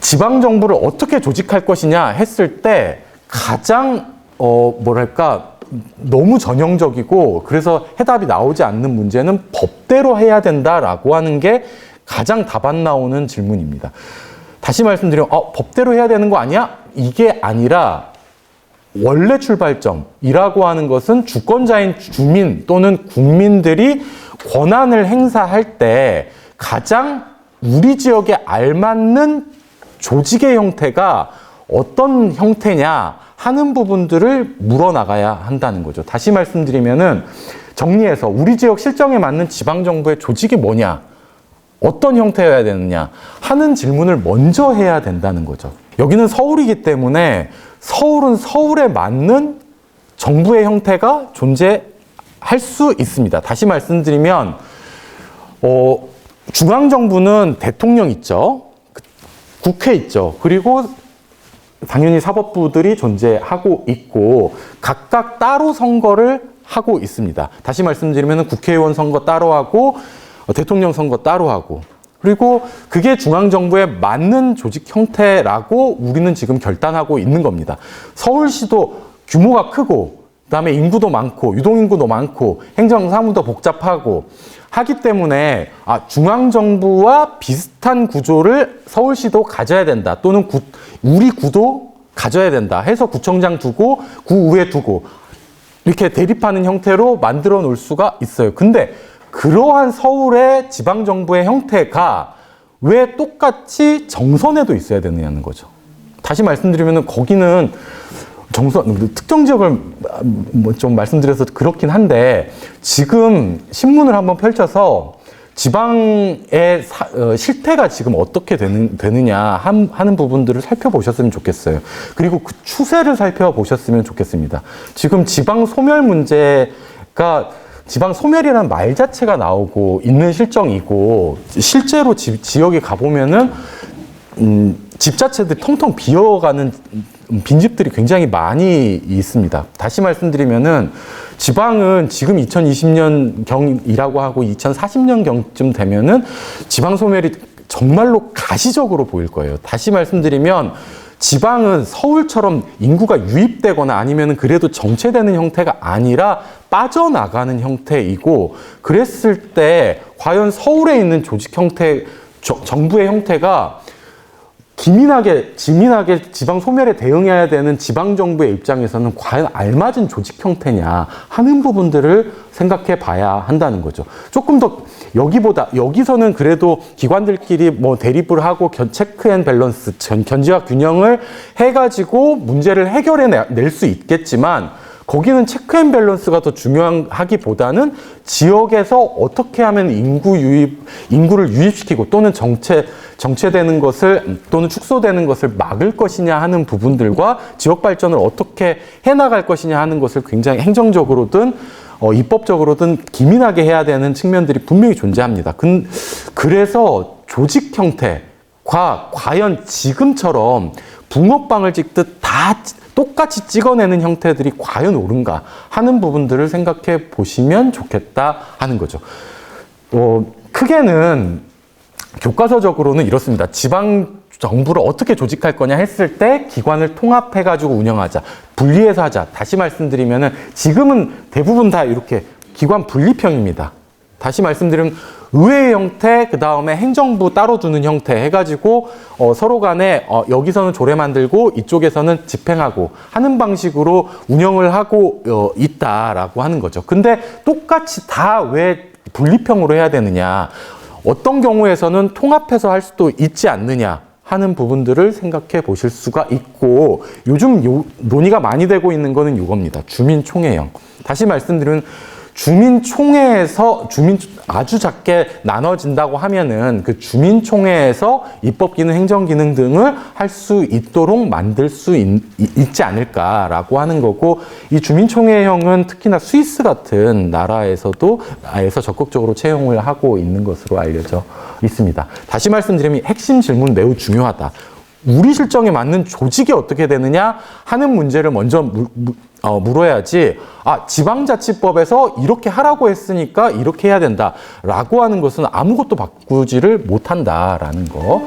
지방정부를 어떻게 조직할 것이냐 했을 때 가장 너무 전형적이고 그래서 해답이 나오지 않는 문제는 법대로 해야 된다라고 하는 게 가장 답 안 나오는 질문입니다. 다시 말씀드리면 법대로 해야 되는 거 아니야? 이게 아니라 원래 출발점이라고 하는 것은 주권자인 주민 또는 국민들이 권한을 행사할 때 가장 우리 지역에 알맞는 조직의 형태가 어떤 형태냐 하는 부분들을 물어나가야 한다는 거죠. 다시 말씀드리면은 정리해서 우리 지역 실정에 맞는 지방정부의 조직이 뭐냐, 어떤 형태여야 되느냐 하는 질문을 먼저 해야 된다는 거죠. 여기는 서울이기 때문에 서울은 서울에 맞는 정부의 형태가 존재할 수 있습니다. 다시 말씀드리면 중앙정부는 대통령 있죠. 국회 있죠. 그리고 당연히 사법부들이 존재하고 있고 각각 따로 선거를 하고 있습니다. 다시 말씀드리면 국회의원 선거 따로 하고 대통령 선거 따로 하고 그리고 그게 중앙정부에 맞는 조직 형태라고 우리는 지금 결단하고 있는 겁니다. 서울시도 규모가 크고 그다음에 인구도 많고 유동인구도 많고 행정사무도 복잡하고 하기 때문에 중앙정부와 비슷한 구조를 서울시도 가져야 된다 또는 우리 구도 가져야 된다 해서 구청장 두고 구의회 두고 이렇게 대립하는 형태로 만들어 놓을 수가 있어요. 근데 그러한 서울의 지방정부의 형태가 왜 똑같이 정선에도 있어야 되느냐는 거죠. 다시 말씀드리면 거기는 특정 지역을 좀 말씀드려서 그렇긴 한데 지금 신문을 한번 펼쳐서 지방의 실태가 지금 어떻게 되느냐 하는 부분들을 살펴보셨으면 좋겠어요. 그리고 그 추세를 살펴보셨으면 좋겠습니다. 지금 지방 소멸 문제가 지방 소멸이라는 말 자체가 나오고 있는 실정이고 실제로 지역에 가보면은 집 자체들이 텅텅 비어가는 빈집들이 굉장히 많이 있습니다. 다시 말씀드리면은 지방은 지금 2020년 경이라고 하고 2040년 경쯤 되면은 지방 소멸이 정말로 가시적으로 보일 거예요. 다시 말씀드리면 지방은 서울처럼 인구가 유입되거나 아니면은 그래도 정체되는 형태가 아니라 빠져나가는 형태이고 그랬을 때 과연 서울에 있는 조직 형태, 정부의 형태가 지민하게 지방 소멸에 대응해야 되는 지방정부의 입장에서는 과연 알맞은 조직 형태냐 하는 부분들을 생각해 봐야 한다는 거죠. 조금 더 여기서는 그래도 기관들끼리 대립을 하고 체크 앤 밸런스, 견제와 균형을 해가지고 문제를 해결해 낼 수 있겠지만 거기는 체크 앤 밸런스가 더 중요하기보다는 지역에서 어떻게 하면 인구를 유입시키고 또는 정체되는 것을 또는 축소되는 것을 막을 것이냐 하는 부분들과 지역 발전을 어떻게 해나갈 것이냐 하는 것을 굉장히 행정적으로든 입법적으로든 기민하게 해야 되는 측면들이 분명히 존재합니다. 그래서 조직 형태가 과연 지금처럼 붕어빵을 찍듯 다 똑같이 찍어내는 형태들이 과연 옳은가 하는 부분들을 생각해 보시면 좋겠다 하는 거죠. 크게는 교과서적으로는 이렇습니다. 지방 정부를 어떻게 조직할 거냐 했을 때 기관을 통합해가지고 운영하자, 분리해서 하자. 다시 말씀드리면은 지금은 대부분 다 이렇게 기관 분리형입니다. 다시 말씀드리면 의회 형태, 그 다음에 행정부 따로 두는 형태 해가지고 서로 간에 여기서는 조례 만들고 이쪽에서는 집행하고 하는 방식으로 운영을 하고 있다라고 하는 거죠. 근데 똑같이 다 왜 분리형으로 해야 되느냐? 어떤 경우에서는 통합해서 할 수도 있지 않느냐 하는 부분들을 생각해 보실 수가 있고 요즘 논의가 많이 되고 있는 거는 이겁니다. 주민총회형. 다시 말씀드리면 주민총회에서 아주 작게 나눠진다고 하면은 그 주민총회에서 입법기능, 행정기능 등을 할 수 있도록 만들 수 있지 않을까라고 하는 거고 이 주민총회형은 특히나 스위스 같은 나라에서도 적극적으로 채용을 하고 있는 것으로 알려져 있습니다. 다시 말씀드리면 핵심 질문 매우 중요하다. 우리 실정에 맞는 조직이 어떻게 되느냐 하는 문제를 먼저 물어야지, 지방자치법에서 이렇게 하라고 했으니까 이렇게 해야 된다라고 하는 것은 아무것도 바꾸지를 못한다라는 거.